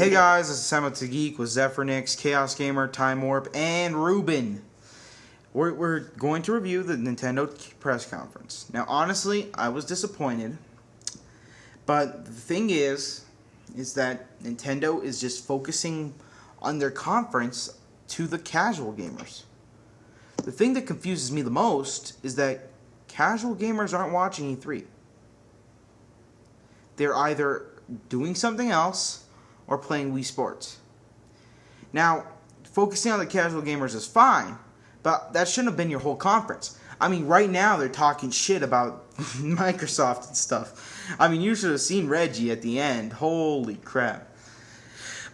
Hey guys, this is Simon the Geek with Zephyrnix, Chaos Gamer, Time Warp, and Ruben. We're going to review the Nintendo press conference. Now, honestly, I was disappointed, but the thing is that Nintendo is just focusing on their conference to the casual gamers. The thing that confuses me the most is that casual gamers aren't watching E3. They're either doing something else or playing Wii Sports. Now, focusing on the casual gamers is fine, but that shouldn't have been your whole conference. I mean, right now they're talking shit about Microsoft and stuff. I mean, you should have seen Reggie at the end. Holy crap.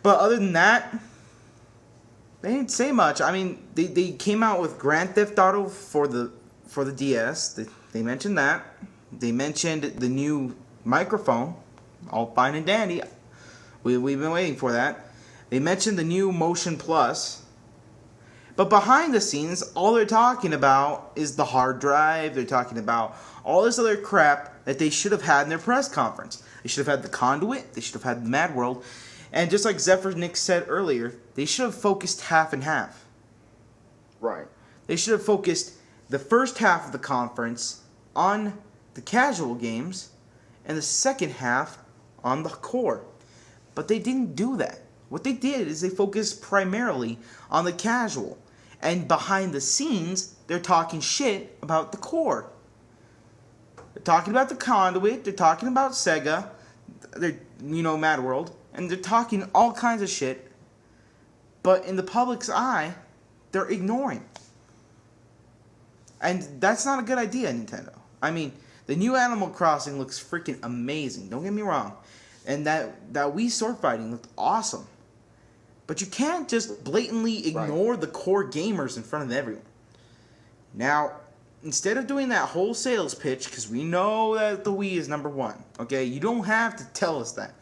But other than that, they didn't say much. I mean, they came out with Grand Theft Auto for the DS. They mentioned that. They mentioned the new microphone. All fine and dandy. We've been waiting for that. They mentioned the new Motion Plus. But behind the scenes, all they're talking about is the hard drive. They're talking about all this other crap that they should have had in their press conference. They should have had the Conduit. They should have had the Mad World. And just like Zephyrnix said earlier, they should have focused half and half. Right. They should have focused the first half of the conference on the casual games and the second half on the core. But they didn't do that. What they did is they focused primarily on the casual. And behind the scenes, they're talking shit about the core. They're talking about the Conduit. They're talking about Sega. They're, Mad World. And they're talking all kinds of shit. But in the public's eye, they're ignoring. And that's not a good idea, Nintendo. I mean, the new Animal Crossing looks freaking amazing. Don't get me wrong. And that Wii sword fighting looked awesome. But you can't just blatantly ignore the core gamers in front of everyone. Now, instead of doing that whole sales pitch, because we know that the Wii is number one, okay? You don't have to tell us that.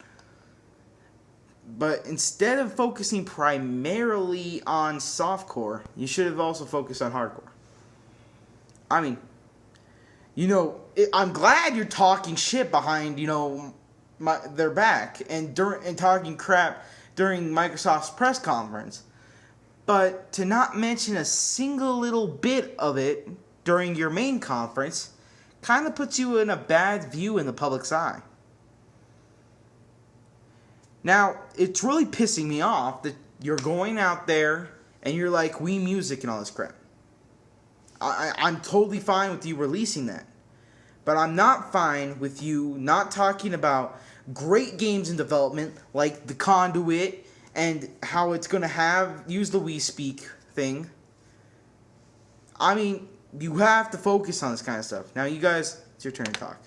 But instead of focusing primarily on softcore, you should have also focused on hardcore. I mean, I'm glad you're talking shit behind, their back and talking crap during Microsoft's press conference, but to not mention a single little bit of it during your main conference kind of puts you in a bad view in the public's eye. Now, it's really pissing me off that you're going out there and you're like Wii Music and all this crap. I'm totally fine with you releasing that. But I'm not fine with you not talking about great games in development like the Conduit and how it's going to use the Wii Speak thing. I mean, you have to focus on this kind of stuff. Now, you guys, it's your turn to talk.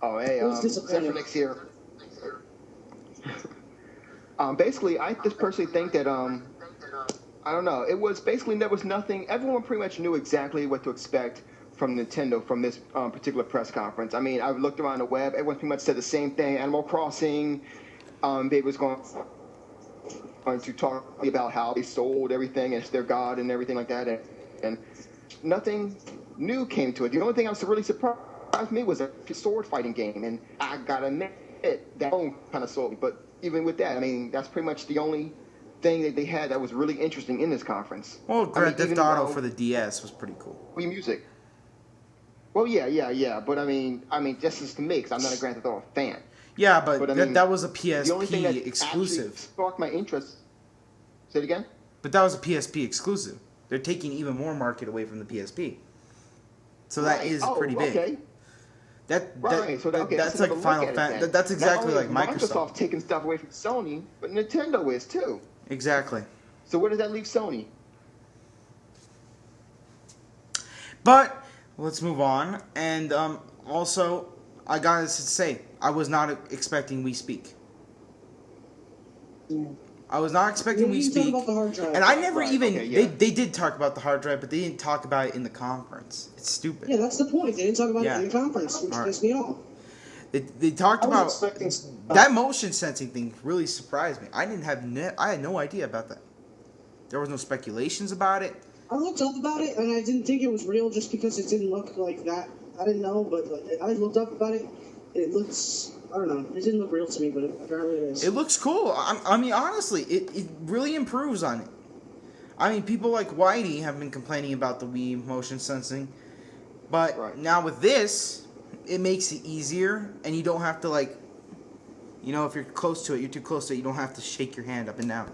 Oh, hey, Zephyrnix here. Basically, I just personally think that, I don't know. It was basically, there was nothing. Everyone pretty much knew exactly what to expect from Nintendo from this particular press conference. I mean, I looked around the web. Everyone pretty much said the same thing. Animal Crossing. They was going to talk about how they sold everything and it's their god and everything like that. And nothing new came to it. The only thing that was really surprised me was a sword fighting game. And I got to admit, that kind of sold me. But even with that, I mean, that's pretty much the only thing that they had that was really interesting in this conference. Well, Grand Theft Auto for the DS was pretty cool. Wii Music. Well, yeah. But I mean, just as to me, because I'm not a Grand Theft Auto fan. Yeah, but that was a PSP the only thing that exclusive. Sparked my interest. Say it again. But that was a PSP exclusive. They're taking even more market away from the PSP. So that is pretty big. Okay. That's like Final Fantasy. That's exactly like Microsoft taking stuff away from Sony, but Nintendo is too. Exactly. So where does that leave Sony? But let's move on. And also, I gotta say, I was not expecting Wii Speak. I was not expecting Wii Speak. About the hard drive. And I never they did talk about the hard drive, but they didn't talk about it in the conference. It's stupid. Yeah, that's the point. They didn't talk about it in the conference, which pissed me off. They talked about that motion sensing thing. Really surprised me. I had no idea about that. There was no speculations about it. I looked up about it, and I didn't think it was real just because it didn't look like that. I didn't know, but I looked up about it. It looks I don't know. It didn't look real to me, but apparently it is. It looks cool. I mean, honestly, it really improves on it. I mean, people like Whitey have been complaining about the Wii motion sensing, but Right. now with this, it makes it easier, and you don't have to like, you know, if you're close to it, you're too close to it, you don't have to shake your hand up and down,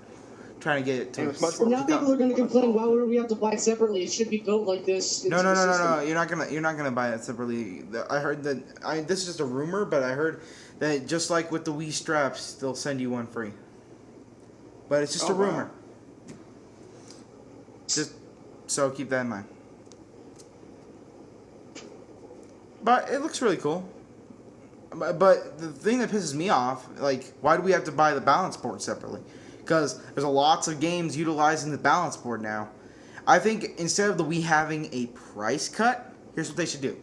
trying to get it to. And it's much So more now people are going to complain, why would we have to buy it separately? It should be built like this. No, into no, the no, no, system. no. You're not gonna buy it separately. I heard that. This is just a rumor, but I heard that just like with the Wii straps, they'll send you one free. But it's just a Oh, wow. rumor. Just so keep that in mind. But it looks really cool. But the thing that pisses me off, like, why do we have to buy the balance board separately? Because there's lots of games utilizing the balance board now. I think instead of the Wii having a price cut, here's what they should do.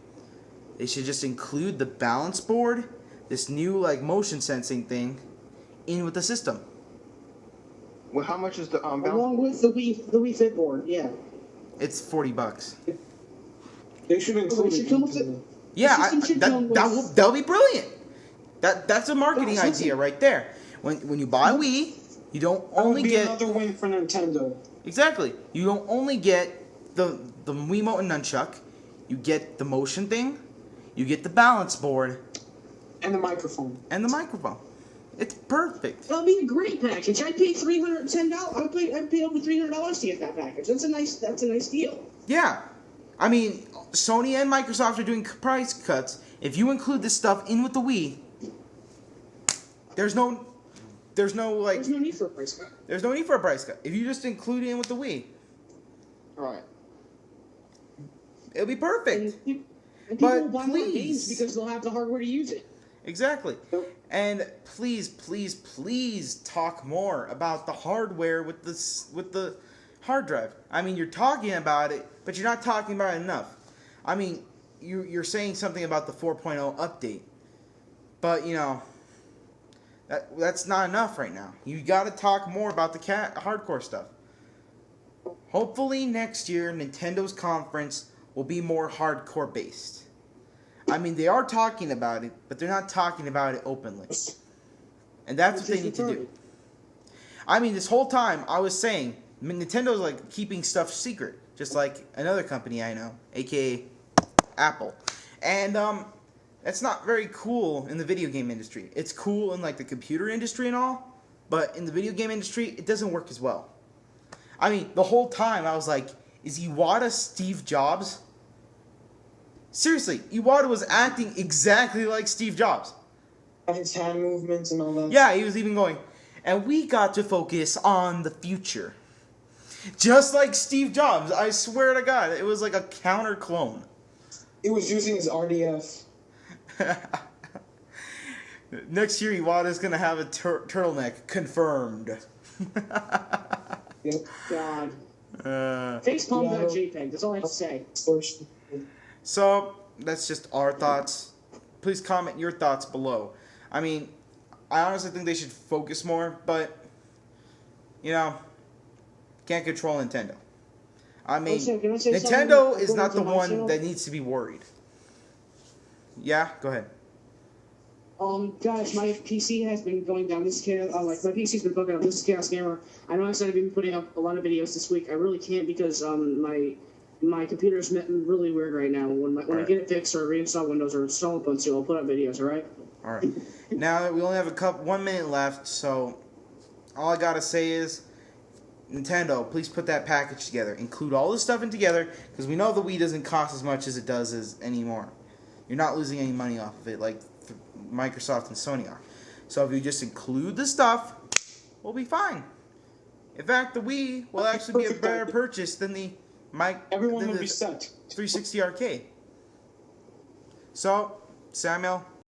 They should just include the balance board, this new like motion sensing thing, in with the system. Well, how much is the balance? Along with the Wii Fit board, yeah. It's $40. They should include It should it. come with into it. Yeah, The system should come with- that'll be brilliant. That's a marketing Yeah, idea right there. When you buy Wii, you don't That would only be get another win for Nintendo. exactly. You don't only get the Wiimote and nunchuck. You get the motion thing. You get the balance board And the microphone. and the microphone. It's perfect. That'll be a great package. I'd pay $310. I'd pay over $300 to get that package. That's a nice deal. Yeah. I mean, Sony and Microsoft are doing price cuts. If you include this stuff in with the Wii, there's no like There's no need for a price cut. there's no need for a price cut. If you just include it in with the Wii, Right. it'll be perfect. And people But will buy more please. games because they'll have the hardware to use it. Exactly. And please, please, please talk more about the hardware with the hard drive. I mean, you're talking about it, but you're not talking about it enough. I mean, you're saying something about the 4.0 update, but you know that's not enough right now. You got to talk more about the hardcore stuff. Hopefully next year Nintendo's conference will be more hardcore based. I mean, they are talking about it, but they're not talking about it openly. And that's what they need to do. I mean, this whole time I was saying, Nintendo's like keeping stuff secret, just like another company I know, aka Apple. And that's not very cool in the video game industry. It's cool in like the computer industry and all, but in the video game industry, it doesn't work as well. I mean, the whole time I was like, is Iwata Steve Jobs? Seriously, Iwata was acting exactly like Steve Jobs. His hand movements and all that. Yeah, he was even going, and we got to focus on the future. Just like Steve Jobs, I swear to God, it was like a counter clone. He was using his RDF. Next year, Iwata's gonna have a turtleneck, confirmed. Yep. God. Uh, Facepalm Yeah. got JPEG. That's all I have to say. So, that's just our thoughts. Please comment your thoughts below. I mean, I honestly think they should focus more, but, you know, can't control Nintendo. I mean, Can I say Nintendo something is not the according to my one channel? that needs to be worried. Yeah, go ahead. Guys, my PC has been going down. This chaos, like my PC's been bugging out. This is Chaos Gamer. I know I said I've been putting up a lot of videos this week. I really can't because my computer's really weird right now. When I get it fixed or reinstall Windows or install Ubuntu, I'll put up videos. All right. All right. Now we only have 1 minute left, so all I gotta say is, Nintendo, please put that package together. Include all this stuff in together, because we know the Wii doesn't cost as much as it does anymore. You're not losing any money off of it like Microsoft and Sony are. So if you just include the stuff, we'll be fine. In fact, the Wii will actually be a better purchase than the Everyone than would the be set. 360 arcade. So, Samuel,